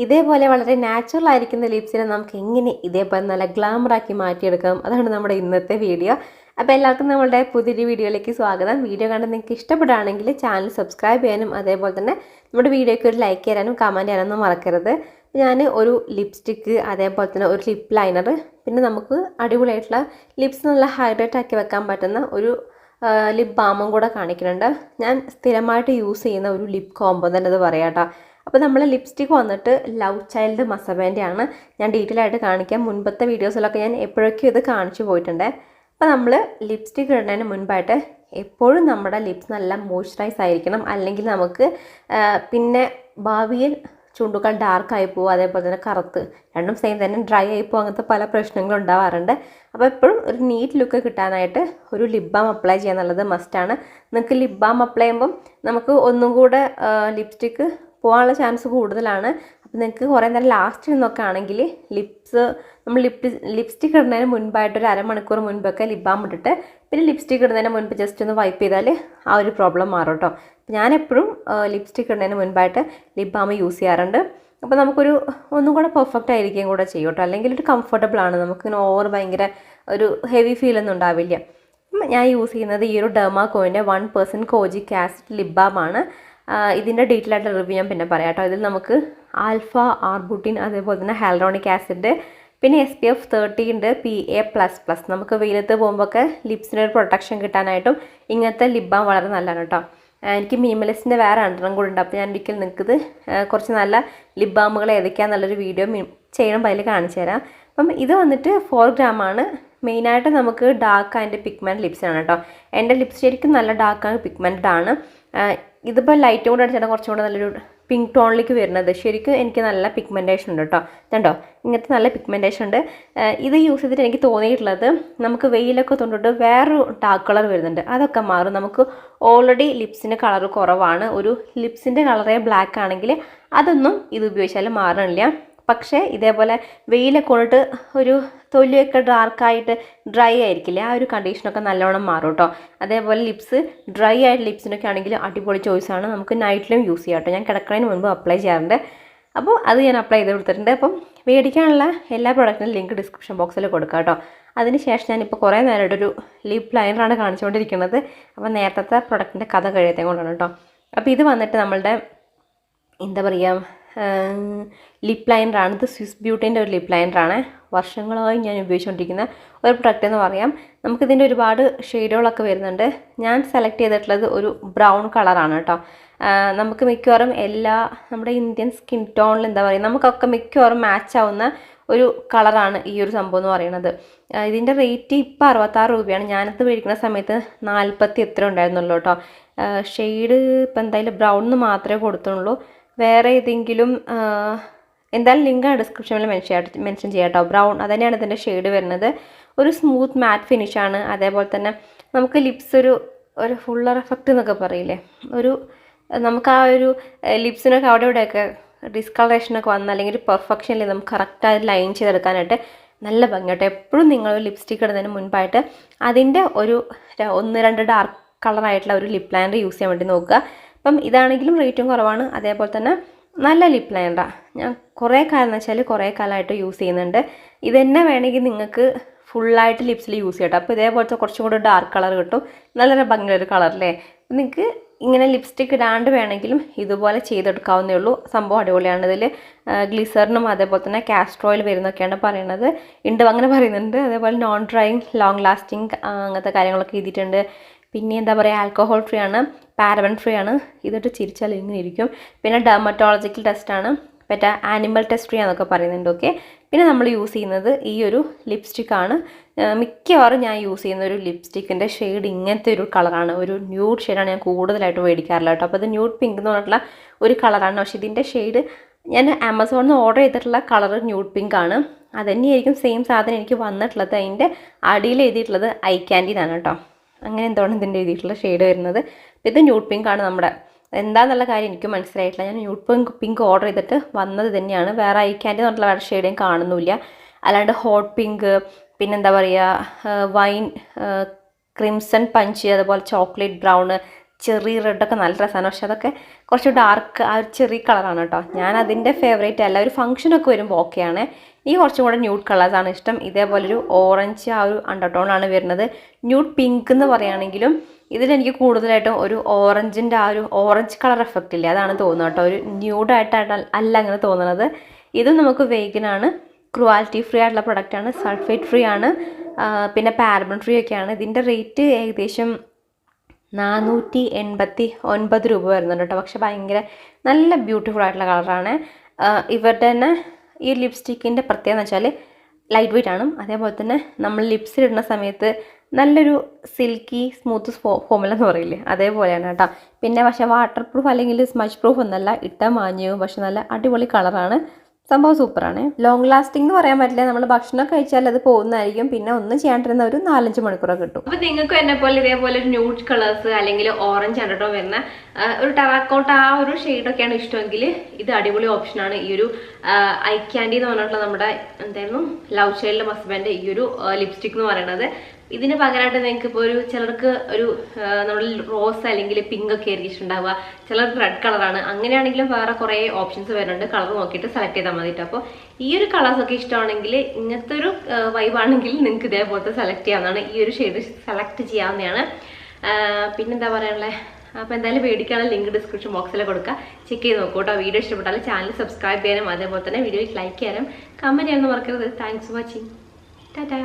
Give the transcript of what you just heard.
ഇതേപോലെ വളരെ നാച്ചുറൽ ആയിരിക്കുന്ന ലിപ്സിനെ നമുക്ക് എങ്ങനെ ഇതേപോലെ നല്ല ഗ്ലാമറാക്കി മാറ്റിയെടുക്കാം, അതാണ് നമ്മുടെ ഇന്നത്തെ വീഡിയോ. അപ്പോൾ എല്ലാവർക്കും നമ്മളുടെ പുതിയൊരു വീഡിയോയിലേക്ക് സ്വാഗതം. വീഡിയോ കണ്ട് നിങ്ങൾക്ക് ഇഷ്ടപ്പെടുകയാണെങ്കിൽ ചാനൽ സബ്സ്ക്രൈബ് ചെയ്യാനും അതേപോലെ തന്നെ നമ്മുടെ വീഡിയോയ്ക്ക് ഒരു ലൈക്ക് ചെയ്യാനും കമൻറ്റ് ചെയ്യാനൊന്നും മറക്കരുത്. ഞാൻ ഒരു ലിപ്സ്റ്റിക്ക്, അതേപോലെ തന്നെ ഒരു ലിപ്പ് ലൈനർ, പിന്നെ നമുക്ക് അടിപൊളിയായിട്ടുള്ള ലിപ്സ് നല്ല ഹൈഡ്രേറ്റ് ആക്കി വെക്കാൻ പറ്റുന്ന ഒരു ലിപ്പ് ബാമും കൂടെ കാണിക്കുന്നുണ്ട്. ഞാൻ സ്ഥിരമായിട്ട് യൂസ് ചെയ്യുന്ന ഒരു ലിപ്പ് കോംബോ തന്നെ അത് പറയാം കേട്ടോ. അപ്പോൾ നമ്മൾ ലിപ്സ്റ്റിക്ക് വന്നിട്ട് ലവ് ചൈൽഡ് മസബേൻ്റെ ആണ്. ഞാൻ ഡീറ്റെയിൽ ആയിട്ട് കാണിക്കാം. മുൻപത്തെ വീഡിയോസിലൊക്കെ ഞാൻ എപ്പോഴൊക്കെയും ഇത് കാണിച്ചു പോയിട്ടുണ്ട്. അപ്പോൾ നമ്മൾ ലിപ്സ്റ്റിക്ക് ഇടുന്നതിന് മുൻപായിട്ട് എപ്പോഴും നമ്മുടെ ലിപ്സ് നല്ല മോയ്സ്ചറൈസ് ആയിരിക്കണം, അല്ലെങ്കിൽ നമുക്ക് പിന്നെ ഭാവിയിൽ ചുണ്ടുകൾ ഡാർക്കായി പോകും, അതേപോലെ തന്നെ കറുത്ത് രണ്ടും സെയിം തന്നെ ഡ്രൈ ആയി പോകും, അങ്ങനത്തെ പല പ്രശ്നങ്ങളും ഉണ്ടാവാറുണ്ട്. അപ്പോൾ എപ്പോഴും ഒരു നീറ്റ് ലുക്ക് കിട്ടാനായിട്ട് ഒരു ലിപ് ബാം അപ്ലൈ ചെയ്യുക എന്നുള്ളത് മസ്റ്റാണ്. നിങ്ങൾക്ക് ലിപ് ബാം അപ്ലൈ ചെയ്യുമ്പം നമുക്ക് ഒന്നും കൂടെ ലിപ്സ്റ്റിക്ക് പോകാനുള്ള ചാൻസ് കൂടുതലാണ്. അപ്പോൾ നിങ്ങൾക്ക് കുറേ നേരം ലാസ്റ്റ് നിന്നൊക്കെ ആണെങ്കിൽ നമ്മൾ ലിപ്സ്റ്റിക്ക് ഇടുന്നതിന് മുൻപായിട്ട് ഒരു അരമണിക്കൂർ മുൻപൊക്കെ ലിപ് ബാം ഇട്ടിട്ട് പിന്നെ ലിപ്സ്റ്റിക്ക് ഇടുന്നതിന് മുൻപ് ജസ്റ്റ് ഒന്ന് വൈപ്പ് ചെയ്താൽ ആ ഒരു പ്രോബ്ലം മാറും കേട്ടോ. ഞാനെപ്പോഴും ലിപ്സ്റ്റിക്ക് ഇടുന്നതിന് മുൻപായിട്ട് ലിപ് ബാം യൂസ് ചെയ്യാറുണ്ട്. അപ്പോൾ നമുക്കൊരു ഒന്നും കൂടെ പെർഫെക്റ്റ് ആയിരിക്കുകയും കൂടെ ചെയ്യും കേട്ടോ. അല്ലെങ്കിൽ ഒരു കംഫർട്ടബിൾ ആണ്, നമുക്കിങ്ങനെ ഓവർ ഭയങ്കര ഒരു ഹെവി ഫീലൊന്നും ഉണ്ടാവില്ല. ഞാൻ യൂസ് ചെയ്യുന്നത് ഈ ഒരു ഡെർമാക്കോയിൻ്റെ 1% കോജിക് ആസിഡ് ലിപ് ബാം ആണ്. ഇതിൻ്റെ ഡീറ്റെയിൽ ആയിട്ട് റിവ്യൂ ഞാൻ പിന്നെ പറയാം കേട്ടോ. ഇതിൽ നമുക്ക് ആൽഫ ആർബുട്ടിൻ, അതേപോലെ തന്നെ ഹൈലറോണിക് ആസിഡ്, പിന്നെ SPF 30 ഉണ്ട്, PA++. നമുക്ക് വെയിലത്ത് പോകുമ്പോഴൊക്കെ ലിപ്സിന് ഒരു പ്രൊട്ടക്ഷൻ കിട്ടാനായിട്ടും ഇങ്ങനത്തെ ലിപ് ബാം വളരെ നല്ലതാണ് കേട്ടോ. എനിക്ക് മിനിമലിസ്റ്റിൻ്റെ വേറെ 2 കൂടെ ഉണ്ട്. അപ്പോൾ ഞാൻ ഒരിക്കൽ നിൽക്കുന്നത് കുറച്ച് നല്ല ലിപ് ബാമുകൾ ഏതൊക്കെയാണെന്നുള്ളൊരു വീഡിയോ ചെയ്യണം, അതിൽ കാണിച്ചു തരാം. അപ്പം ഇത് വന്നിട്ട് 4 ഗ്രാമാണ്. മെയിനായിട്ട് നമുക്ക് ഡാർക്ക് ആൻഡ് പിഗ്മെൻറ്റ് ലിപ്സാണ് കേട്ടോ. എൻ്റെ ലിപ്സ് ശരിക്കും നല്ല ഡാർക്ക് ആൻഡ് പിഗ്മെൻറ്റഡ് ആണ്. ഇതിപ്പോൾ ലൈറ്റും കൂടെ അടിച്ചാൽ കുറച്ചും കൂടെ നല്ലൊരു പിങ്ക് ടോണിലേക്ക് വരുന്നത്. ശരിക്കും എനിക്ക് നല്ല പിഗ്മെൻറ്റേഷൻ ഉണ്ട് കേട്ടോ. കണ്ടോ, ഇങ്ങനത്തെ നല്ല പിഗ്മെൻറ്റേഷൻ ഉണ്ട്. ഇത് യൂസ് ചെയ്തിട്ട് എനിക്ക് തോന്നിയിട്ടുള്ളത് നമുക്ക് വെയിലൊക്കെ തൊണ്ടിട്ട് വേറൊരു ഡാർക്ക് കളർ വരുന്നുണ്ട്, അതൊക്കെ മാറും. നമുക്ക് ഓൾറെഡി ലിപ്സിൻ്റെ കളർ കുറവാണ്, ഒരു ലിപ്സിൻ്റെ കളറേ ബ്ലാക്ക് ആണെങ്കിൽ അതൊന്നും ഇത് ഉപയോഗിച്ചാലും മാറണില്ല. പക്ഷേ ഇതേപോലെ വെയിലൊക്കെ കൊണ്ടിട്ട് ഒരു തൊലിയൊക്കെ ഡാർക്കായിട്ട് ഡ്രൈ ആയിരിക്കില്ലേ, ആ ഒരു കണ്ടീഷനൊക്കെ നല്ലോണം മാറും കേട്ടോ. അതേപോലെ ലിപ്സ് ഡ്രൈ ആയിട്ട് ലിപ്സിനൊക്കെ ആണെങ്കിൽ അടിപൊളി ചോയ്സാണ്. നമുക്ക് നൈറ്റിലും യൂസ് ചെയ്യാം കേട്ടോ. ഞാൻ കിടക്കുന്നതിന് മുൻപ് അപ്ലൈ ചെയ്യാറുണ്ട്. അപ്പോൾ അത് ഞാൻ അപ്ലൈ ചെയ്ത് കൊടുത്തിട്ടുണ്ട്. അപ്പം മേടിക്കാനുള്ള എല്ലാ പ്രോഡക്റ്റിനും ലിങ്ക് ഡിസ്ക്രിപ്ഷൻ ബോക്സിൽ കൊടുക്കാം കേട്ടോ. അതിനുശേഷം ഞാനിപ്പോൾ കുറേ നേരമായിട്ട് ഒരു ലിപ്പ് ലൈനറാണ് കാണിച്ചുകൊണ്ടിരിക്കുന്നത്. അപ്പോൾ നേരത്തെ പ്രൊഡക്റ്റിൻ്റെ കഥ കഴിയത്തെ കൊണ്ടാണ് കേട്ടോ. അപ്പോൾ ഇത് വന്നിട്ട് നമ്മളുടെ എന്താ പറയുക, ലിപ്പ് ലൈനറാണ്. ഇത് സ്വിസ് ബ്യൂട്ടീൻ്റെ ഒരു ലിപ്പ് ലൈനറാണ്. വർഷങ്ങളായി ഞാൻ ഉപയോഗിച്ചുകൊണ്ടിരിക്കുന്ന ഒരു പ്രൊഡക്റ്റ് എന്ന് പറയാം. നമുക്കിതിൻ്റെ ഒരുപാട് ഷെയ്ഡുകളൊക്കെ വരുന്നുണ്ട്. ഞാൻ സെലക്ട് ചെയ്തിട്ടുള്ളത് ഒരു ബ്രൗൺ കളറാണ് കേട്ടോ. നമുക്ക് മിക്കവാറും നമ്മുടെ ഇന്ത്യൻ സ്കിൻ ടോണിൽ എന്താ പറയുക, നമുക്കൊക്കെ മിക്കവാറും മാച്ച് ആവുന്ന ഒരു കളറാണ് ഈ ഒരു സംഭവം എന്ന് പറയുന്നത്. ഇതിൻ്റെ റേറ്റ് ഇപ്പോൾ 66 രൂപയാണ്. ഞാനത് മേടിക്കുന്ന സമയത്ത് 40 എത്ര ഉണ്ടായിരുന്നുള്ളൂ കേട്ടോ. ഷെയ്ഡ് ഇപ്പം എന്തായാലും ബ്രൗണിന് മാത്രമേ കൊടുത്തുള്ളൂ. വേറെ ഏതെങ്കിലും എന്തായാലും ലിങ്ക് ഡിസ്ക്രിപ്ഷനിൽ മെൻഷൻ ചെയ്യാം കേട്ടോ. ബ്രൗൺ അതുതന്നെയാണ് ഇതിൻ്റെ ഷെയ്ഡ് വരുന്നത്. ഒരു സ്മൂത്ത് മാറ്റ് ഫിനിഷാണ്. അതേപോലെ തന്നെ നമുക്ക് ലിപ്സ് ഒരു ഫുള്ളർ എഫക്റ്റ് എന്നൊക്കെ പറയില്ലേ, നമുക്ക് ആ ഒരു ലിപ്സിനൊക്കെ അവിടെ ഇവിടെയൊക്കെ ഡിസ്കളറേഷനൊക്കെ വന്ന അല്ലെങ്കിൽ ഒരു പെർഫെക്ഷനിൽ നമുക്ക് കറക്റ്റായി ലൈൻ ചെയ്തെടുക്കാനായിട്ട് നല്ല ഭംഗിയായിട്ട്. എപ്പോഴും നിങ്ങൾ ലിപ്സ്റ്റിക്ക് ഇടുന്നതിന് മുൻപായിട്ട് അതിൻ്റെ ഒരു 1-2 ഡാർക്ക് കളറായിട്ടുള്ള ഒരു ലിപ്പ് ലൈനർ യൂസ് ചെയ്യാൻ വേണ്ടി നോക്കുക. അപ്പം ഇതാണെങ്കിലും റേറ്റും കുറവാണ്, അതേപോലെ തന്നെ നല്ല ലിപ്പ് ലൈനറാണ്. ഞാൻ കുറേ കാലമായിട്ട് യൂസ് ചെയ്യുന്നുണ്ട്. ഇതന്നെ വേണമെങ്കിൽ നിങ്ങൾക്ക് ഫുള്ളായിട്ട് ലിപ്സിൽ യൂസ് ചെയ്യട്ടോ. അപ്പോൾ ഇതേപോലത്തെ കുറച്ചും കൂടി ഡാർക്ക് കളർ കിട്ടും, നല്ലൊരു ഭംഗിയൊരു കളറല്ലേ. നിങ്ങൾക്ക് ഇങ്ങനെ ലിപ്സ്റ്റിക്ക് ഇടാണ്ട് വേണമെങ്കിലും ഇതുപോലെ ചെയ്തെടുക്കാവുന്നേ ഉള്ളൂ. സംഭവം അടിപൊളിയാണ്. ഇതിൽ ഗ്ലിസറിനും അതേപോലെ തന്നെ കാസ്റ്റർ ഓയിൽ വരുന്നൊക്കെയാണ് പറയുന്നത്, അങ്ങനെ പറയുന്നുണ്ട്. അതേപോലെ നോൺ ഡ്രൈയിങ്, ലോങ് ലാസ്റ്റിംഗ് അങ്ങനത്തെ കാര്യങ്ങളൊക്കെ എഴുതിയിട്ടുണ്ട്. പിന്നെ എന്താ പറയുക, ആൽക്കഹോൾ ഫ്രീ ആണ്, പാരബൻ ഫ്രീ ആണ്. ഇതിട്ട് ചിരിച്ചാൽ ഇങ്ങനെ ഇരിക്കും. പിന്നെ ഡെർമറ്റോളജിക്കൽ ടെസ്റ്റാണ്, മറ്റേ ആനിമൽ ടെസ്റ്റ് ഫ്രീ ആണെന്നൊക്കെ പറയുന്നുണ്ട്. ഓക്കെ. പിന്നെ നമ്മൾ യൂസ് ചെയ്യുന്നത് ഈ ഒരു ലിപ്സ്റ്റിക്കാണ്. മിക്കവാറും ഞാൻ യൂസ് ചെയ്യുന്ന ഒരു ലിപ്സ്റ്റിക്കിൻ്റെ ഷെയ്ഡ് ഇങ്ങനത്തെ ഒരു കളറാണ്, ഒരു ന്യൂഡ് ഷെയ്ഡാണ് ഞാൻ കൂടുതലായിട്ട് മേടിക്കാറില്ല കേട്ടോ. അപ്പോൾ ഇത് ന്യൂഡ് പിങ്ക് എന്ന് പറഞ്ഞിട്ടുള്ള ഒരു കളറാണ്. പക്ഷേ ഇതിൻ്റെ ഷെയ്ഡ് ഞാൻ ആമസോണിൽ നിന്ന് ഓർഡർ ചെയ്തിട്ടുള്ള കളർ ന്യൂഡ് പിങ്ക് ആണ്. അതുതന്നെയായിരിക്കും സെയിം സാധനം എനിക്ക് വന്നിട്ടുള്ളത്. അതിൻ്റെ അടിയിൽ എഴുതിയിട്ടുള്ളത് ഐ ക്യാൻഡി എന്നാണ് കേട്ടോ. അങ്ങനെ എന്താണ് ഇതിൻ്റെ എഴുതിയിട്ടുള്ള ഷെയ്ഡ് വരുന്നത്. ഇത് ന്യൂഡ് പിങ്ക് ആണ്. നമ്മുടെ എന്താണെന്നുള്ള കാര്യം എനിക്ക് മനസ്സിലായിട്ടില്ല. ഞാൻ ന്യൂഡ് പിങ്ക് ഓർഡർ ചെയ്തിട്ട് വന്നത് തന്നെയാണ്. വേറെ ഐ ക്യാൻഡി എന്ന് പറഞ്ഞിട്ടുള്ള വേറെ ഷെയ്ഡും കാണുന്നില്ല. അല്ലാണ്ട് ഹോട്ട് പിങ്ക്, പിന്നെന്താ പറയുക വൈൻ ക്രിംസൺ പഞ്ച്, അതുപോലെ ചോക്ലേറ്റ് ബ്രൗണ്, ചെറി റെഡൊക്കെ നല്ല രസമാണ്. പക്ഷെ അതൊക്കെ കുറച്ച് ഡാർക്ക് ആ ഒരു ചെറിയ കളറാണ് കേട്ടോ. ഞാൻ അതിൻ്റെ ഫേവറേറ്റ് അല്ല. ഒരു ഫംഗ്ഷനൊക്കെ വരുമ്പോൾ ഓക്കെയാണ്. ഈ കുറച്ചും കൂടെ ന്യൂഡ് കളേഴ്സാണ് ഇഷ്ടം. ഇതേപോലൊരു ഓറഞ്ച് ആ ഒരു അണ്ടർടോണാണ് വരുന്നത്. ന്യൂഡ് പിങ്ക് എന്ന് പറയുകയാണെങ്കിലും ഇതിലെനിക്ക് കൂടുതലായിട്ടും ഒരു ഓറഞ്ചിൻ്റെ ആ ഒരു ഓറഞ്ച് കളർ എഫക്റ്റ് ഇല്ലേ, അതാണ് തോന്നുന്നത് കേട്ടോ. ഒരു ന്യൂഡായിട്ടാണ് അല്ല അങ്ങനെ തോന്നുന്നത്. ഇതും നമുക്ക് വെയ്ഗനാണ്, ക്രുവാലിറ്റി ഫ്രീ ആയിട്ടുള്ള പ്രൊഡക്റ്റാണ്, സൾഫേറ്റ് ഫ്രീ ആണ്, പിന്നെ പാരബൺ ഫ്രീ ഒക്കെയാണ്. ഇതിൻ്റെ റേറ്റ് ഏകദേശം 489 രൂപ വരുന്നുണ്ട് കേട്ടോ. പക്ഷെ ഭയങ്കര നല്ല ബ്യൂട്ടിഫുൾ ആയിട്ടുള്ള കളറാണ്. ഇവരുടെ തന്നെ ഈ ലിപ്സ്റ്റിക്കിൻ്റെ പ്രത്യേകത എന്ന് വെച്ചാൽ ലൈറ്റ് വെയിറ്റ് ആണ്. അതേപോലെ തന്നെ നമ്മൾ ലിപ്സിലിടുന്ന സമയത്ത് നല്ലൊരു സിൽക്കി സ്മൂത്ത് ഫോമുല എന്ന് പറയില്ലേ, അതേപോലെയാണ് കേട്ടോ. പിന്നെ പക്ഷേ വാട്ടർ പ്രൂഫ് അല്ലെങ്കിൽ സ്മച്ച് പ്രൂഫ് ഒന്നല്ല, ഇട്ടാൽ മാഞ്ഞു. പക്ഷെ നല്ല അടിപൊളി കളറാണ്, സംഭവം സൂപ്പറാണ്. ലോങ് ലാസ്റ്റിംഗ് എന്ന് പറയാൻ പറ്റില്ല. നമ്മൾ ഭക്ഷണം കഴിച്ചാൽ അത് പോകുന്നതായിരിക്കും. പിന്നെ ഒന്നും ചെയ്യാണ്ടിരുന്ന ഒരു 4-5 മണിക്കൂറൊക്കെ കിട്ടും. അപ്പോൾ നിങ്ങൾക്ക് എന്നെ പോലെ ഇതേപോലെ ഒരു ന്യൂഡ് കളേഴ്സ് അല്ലെങ്കിൽ ഓറഞ്ച് അണ്ടർടോൺ വരുന്ന ഒരു ടെറാക്കോട്ട ആ ഒരു ഷെയ്ഡൊക്കെയാണ് ഇഷ്ടമെങ്കിൽ ഇത് അടിപൊളി ഓപ്ഷനാണ്. ഈ ഒരു ഐ ക്യാൻഡി എന്ന് പറഞ്ഞിട്ടുള്ള നമ്മുടെ എന്തായിരുന്നു ലവ് ചൈൽഡ് ഹസ്ബൻഡ് ഈ ഒരു ലിപ്സ്റ്റിക് എന്ന് പറയുന്നത്. ഇതിന് പകരമായിട്ട് നിങ്ങൾക്ക് ഇപ്പോൾ ഒരു ചിലർക്ക് ഒരു നമ്മൾ റോസ് അല്ലെങ്കിൽ പിങ്ക് ഒക്കെ ആയിരിക്കും ഇഷ്ടമുണ്ടാവുക, ചിലർക്ക് റെഡ് കളറാണ്. അങ്ങനെയാണെങ്കിലും വേറെ കുറേ ഓപ്ഷൻസ് വരുന്നുണ്ട്. കളർ നോക്കിയിട്ട് സെലക്ട് ചെയ്താൽ മതിയിട്ട്. അപ്പോൾ ഈ ഒരു കളേഴ്സൊക്കെ ഇഷ്ടമാണെങ്കിൽ ഇങ്ങനത്തെ ഒരു വൈബാണെങ്കിൽ നിങ്ങൾക്ക് ഇതേപോലത്തെ സെലക്ട് ചെയ്യാവുന്നതാണ്. ഈ ഒരു ഷെയ്ഡ് സെലക്ട് ചെയ്യാവുന്നതാണ്. പിന്നെന്താ പറയാനുള്ളത്, അപ്പോൾ എന്തായാലും മേടിക്കാനുള്ള ലിങ്ക് ഡിസ്ക്രിപ്ഷൻ ബോക്സിൽ കൊടുക്കുക, ചെക്ക് ചെയ്ത് നോക്കൂ കേട്ടോ. വീഡിയോ ഇഷ്ടപ്പെട്ടാൽ ചാനൽ സബ്സ്ക്രൈബ് ചെയ്യാനും അതേപോലെ തന്നെ വീഡിയോയിൽ ലൈക്ക് ചെയ്യാനും കമൻറ്റ് ചെയ്യാനും മറക്കരുത്. Thanks for watching. ടാറ്റാ.